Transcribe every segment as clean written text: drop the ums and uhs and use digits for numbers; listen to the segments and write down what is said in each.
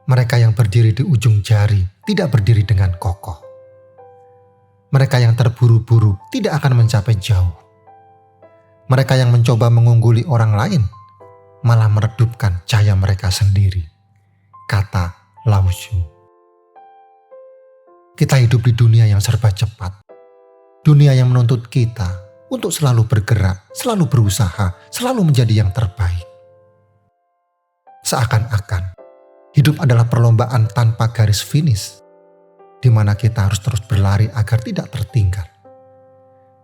Mereka yang berdiri di ujung jari tidak berdiri dengan kokoh. Mereka yang terburu-buru tidak akan mencapai jauh. Mereka yang mencoba mengungguli orang lain malah meredupkan cahaya mereka sendiri. Kata Lao Tzu. Kita hidup di dunia yang serba cepat. Dunia yang menuntut kita untuk selalu bergerak, selalu berusaha, selalu menjadi yang terbaik. Seakan-akan hidup adalah perlombaan tanpa garis finish, di mana kita harus terus berlari agar tidak tertinggal.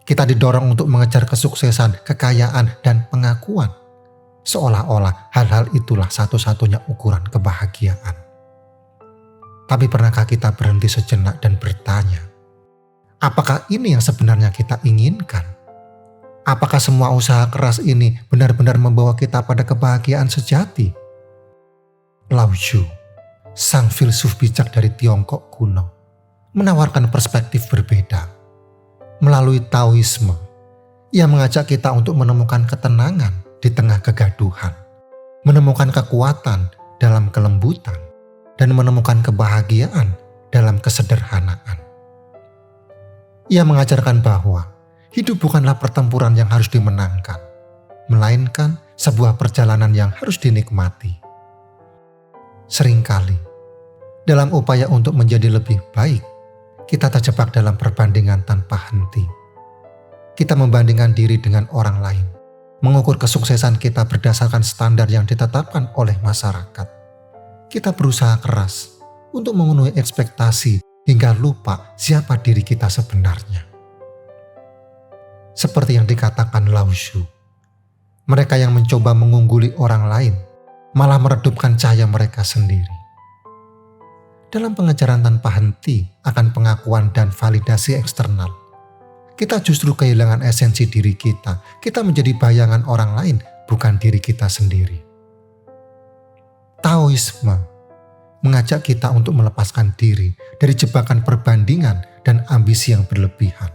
Kita didorong untuk mengejar kesuksesan, kekayaan, dan pengakuan, seolah-olah hal-hal itulah satu-satunya ukuran kebahagiaan. Tapi pernahkah kita berhenti sejenak dan bertanya, apakah ini yang sebenarnya kita inginkan? Apakah semua usaha keras ini benar-benar membawa kita pada kebahagiaan sejati? Lao Tzu, sang filsuf bijak dari Tiongkok kuno, menawarkan perspektif berbeda. Melalui Taoisme, ia mengajak kita untuk menemukan ketenangan di tengah kegaduhan, menemukan kekuatan dalam kelembutan, dan menemukan kebahagiaan dalam kesederhanaan. Ia mengajarkan bahwa hidup bukanlah pertempuran yang harus dimenangkan, melainkan sebuah perjalanan yang harus dinikmati. Seringkali, dalam upaya untuk menjadi lebih baik, kita terjebak dalam perbandingan tanpa henti. Kita membandingkan diri dengan orang lain, mengukur kesuksesan kita berdasarkan standar yang ditetapkan oleh masyarakat. Kita berusaha keras untuk memenuhi ekspektasi hingga lupa siapa diri kita sebenarnya. Seperti yang dikatakan Lao Tzu, mereka yang mencoba mengungguli orang lain malah meredupkan cahaya mereka sendiri. Dalam pengejaran tanpa henti akan pengakuan dan validasi eksternal, kita justru kehilangan esensi diri kita. Kita menjadi bayangan orang lain, bukan diri kita sendiri. Taoisme mengajak kita untuk melepaskan diri dari jebakan perbandingan dan ambisi yang berlebihan.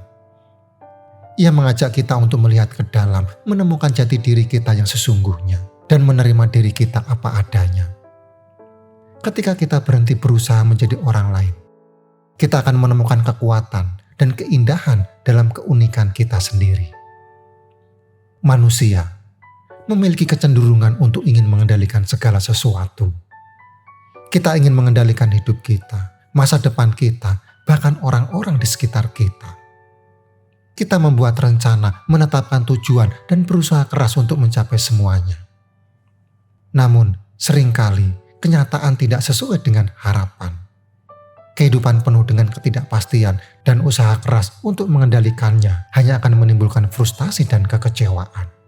Ia mengajak kita untuk melihat ke dalam, menemukan jati diri kita yang sesungguhnya, dan menerima diri kita apa adanya. Ketika kita berhenti berusaha menjadi orang lain, kita akan menemukan kekuatan dan keindahan dalam keunikan kita sendiri. Manusia memiliki kecenderungan untuk ingin mengendalikan segala sesuatu. Kita ingin mengendalikan hidup kita, masa depan kita, bahkan orang-orang di sekitar kita. Kita membuat rencana, menetapkan tujuan, dan berusaha keras untuk mencapai semuanya. Namun, seringkali kenyataan tidak sesuai dengan harapan. Kehidupan penuh dengan ketidakpastian dan usaha keras untuk mengendalikannya hanya akan menimbulkan frustasi dan kekecewaan.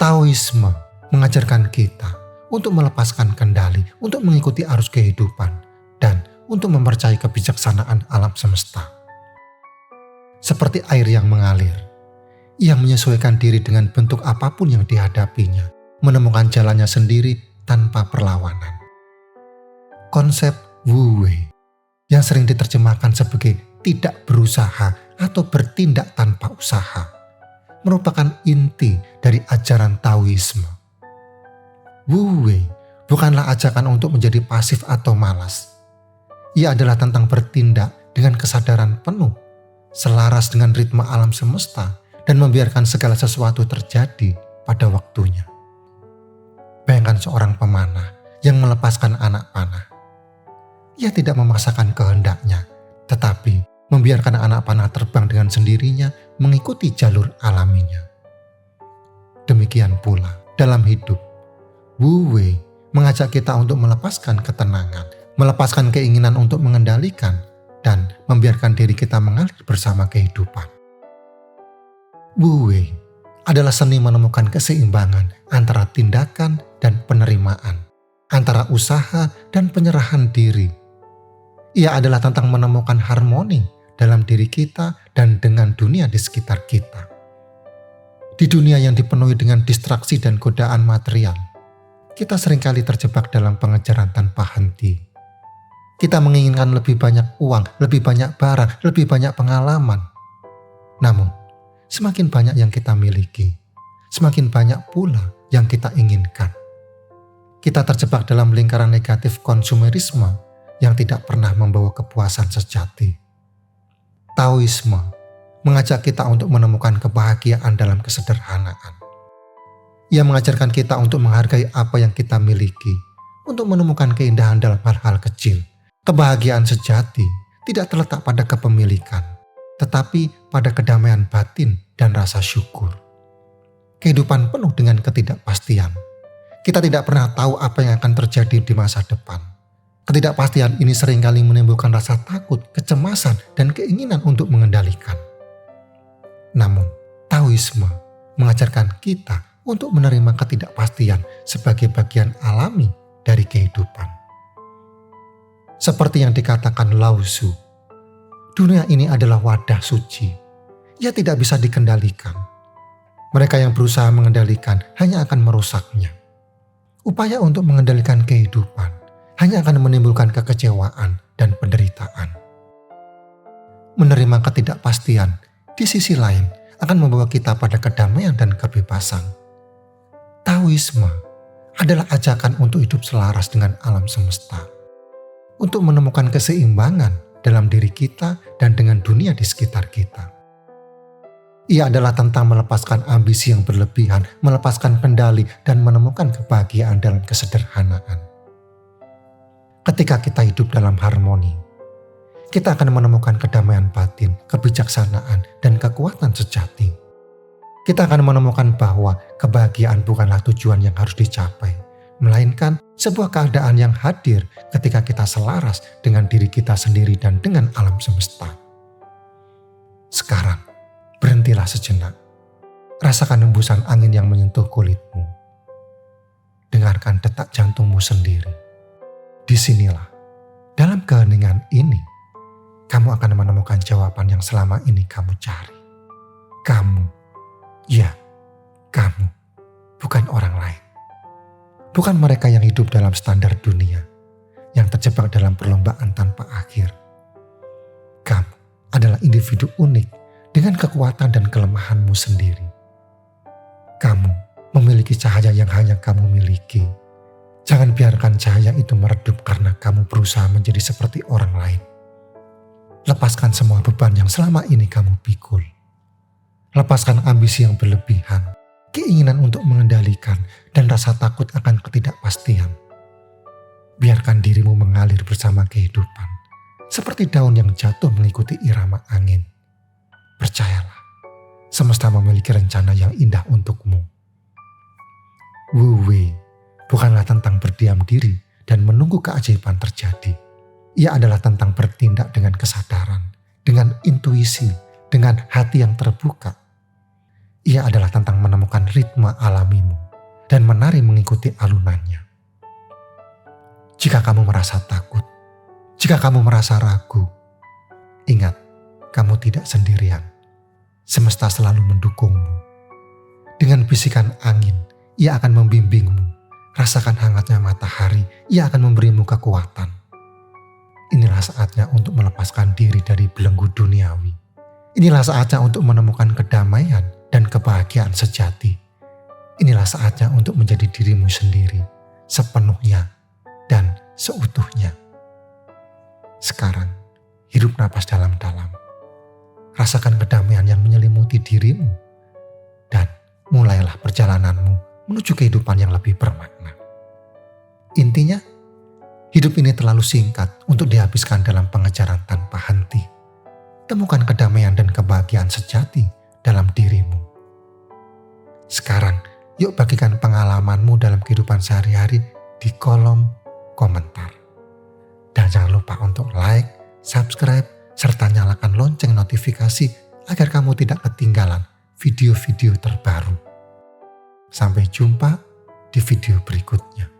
Taoisme mengajarkan kita untuk melepaskan kendali, untuk mengikuti arus kehidupan, dan untuk mempercayai kebijaksanaan alam semesta. Seperti air yang mengalir, ia menyesuaikan diri dengan bentuk apapun yang dihadapinya, menemukan jalannya sendiri tanpa perlawanan. Konsep Wu Wei yang sering diterjemahkan sebagai tidak berusaha atau bertindak tanpa usaha merupakan inti dari ajaran Taoisme. Wu Wei bukanlah ajakan untuk menjadi pasif atau malas. Ia adalah tentang bertindak dengan kesadaran penuh, selaras dengan ritme alam semesta, dan membiarkan segala sesuatu terjadi pada waktunya. Bayangkan seorang pemanah yang melepaskan anak panah. Ia tidak memaksakan kehendaknya, tetapi membiarkan anak panah terbang dengan sendirinya mengikuti jalur alaminya. Demikian pula dalam hidup, Wu Wei mengajak kita untuk melepaskan ketenangan, melepaskan keinginan untuk mengendalikan, dan membiarkan diri kita mengalir bersama kehidupan. Wu Wei adalah seni menemukan keseimbangan antara tindakan dan penerimaan, antara usaha dan penyerahan diri. Ia adalah tentang menemukan harmoni dalam diri kita dan dengan dunia di sekitar kita. Di dunia yang dipenuhi dengan distraksi dan godaan material, kita seringkali terjebak dalam pengejaran tanpa henti. Kita menginginkan lebih banyak uang, lebih banyak barang, lebih banyak pengalaman. Namun, semakin banyak yang kita miliki, semakin banyak pula yang kita inginkan. Kita terjebak dalam lingkaran negatif konsumerisme yang tidak pernah membawa kepuasan sejati. Taoisme mengajak kita untuk menemukan kebahagiaan dalam kesederhanaan. Ia mengajarkan kita untuk menghargai apa yang kita miliki, untuk menemukan keindahan dalam hal-hal kecil. Kebahagiaan sejati tidak terletak pada kepemilikan, tetapi pada kedamaian batin dan rasa syukur. Kehidupan penuh dengan ketidakpastian. Kita tidak pernah tahu apa yang akan terjadi di masa depan. Ketidakpastian ini seringkali menimbulkan rasa takut, kecemasan, dan keinginan untuk mengendalikan. Namun, Taoisme mengajarkan kita untuk menerima ketidakpastian sebagai bagian alami dari kehidupan. Seperti yang dikatakan Lao Tzu, dunia ini adalah wadah suci. Ia tidak bisa dikendalikan. Mereka yang berusaha mengendalikan hanya akan merusaknya. Upaya untuk mengendalikan kehidupan hanya akan menimbulkan kekecewaan dan penderitaan. Menerima ketidakpastian di sisi lain akan membawa kita pada kedamaian dan kebebasan. Taoisme adalah ajakan untuk hidup selaras dengan alam semesta, untuk menemukan keseimbangan dalam diri kita dan dengan dunia di sekitar kita. Ia adalah tentang melepaskan ambisi yang berlebihan, melepaskan kendali, dan menemukan kebahagiaan dalam kesederhanaan. Ketika kita hidup dalam harmoni, kita akan menemukan kedamaian batin, kebijaksanaan, dan kekuatan sejati. Kita akan menemukan bahwa kebahagiaan bukanlah tujuan yang harus dicapai, melainkan sebuah keadaan yang hadir ketika kita selaras dengan diri kita sendiri dan dengan alam semesta. Sekarang, berhentilah sejenak. Rasakan hembusan angin yang menyentuh kulitmu. Dengarkan detak jantungmu sendiri. Disinilah, dalam keheningan ini, kamu akan menemukan jawaban yang selama ini kamu cari. Kamu, ya, kamu, bukan orang lain. Bukan mereka yang hidup dalam standar dunia, yang terjebak dalam perlombaan tanpa akhir. Kamu adalah individu unik, dengan kekuatan dan kelemahanmu sendiri. Kamu memiliki cahaya yang hanya kamu miliki. Jangan biarkan cahaya itu meredup karena kamu berusaha menjadi seperti orang lain. Lepaskan semua beban yang selama ini kamu pikul. Lepaskan ambisi yang berlebihan, keinginan untuk mengendalikan, dan rasa takut akan ketidakpastian. Biarkan dirimu mengalir bersama kehidupan, seperti daun yang jatuh mengikuti irama angin. Percayalah, semesta memiliki rencana yang indah untukmu. Wu Wei bukanlah tentang berdiam diri dan menunggu keajaiban terjadi. Ia adalah tentang bertindak dengan kesadaran, dengan intuisi, dengan hati yang terbuka. Ia adalah tentang menemukan ritme alamimu dan menari mengikuti alunannya. Jika kamu merasa takut, jika kamu merasa ragu, ingat, kamu tidak sendirian. Semesta selalu mendukungmu. Dengan bisikan angin, ia akan membimbingmu. Rasakan hangatnya matahari, ia akan memberimu kekuatan. Inilah saatnya untuk melepaskan diri dari belenggu duniawi. Inilah saatnya untuk menemukan kedamaian dan kebahagiaan sejati. Inilah saatnya untuk menjadi dirimu sendiri, sepenuhnya dan seutuhnya. Sekarang, hirup napas dalam-dalam. Rasakan kedamaian yang menyelimuti dirimu. Dan mulailah perjalananmu menuju kehidupan yang lebih bermakna. Intinya, hidup ini terlalu singkat untuk dihabiskan dalam pengejaran tanpa henti. Temukan kedamaian dan kebahagiaan sejati dalam dirimu. Sekarang, yuk bagikan pengalamanmu dalam kehidupan sehari-hari di kolom komentar. Dan jangan lupa untuk like, subscribe, serta nyalakan lonceng notifikasi agar kamu tidak ketinggalan video-video terbaru. Sampai jumpa di video berikutnya.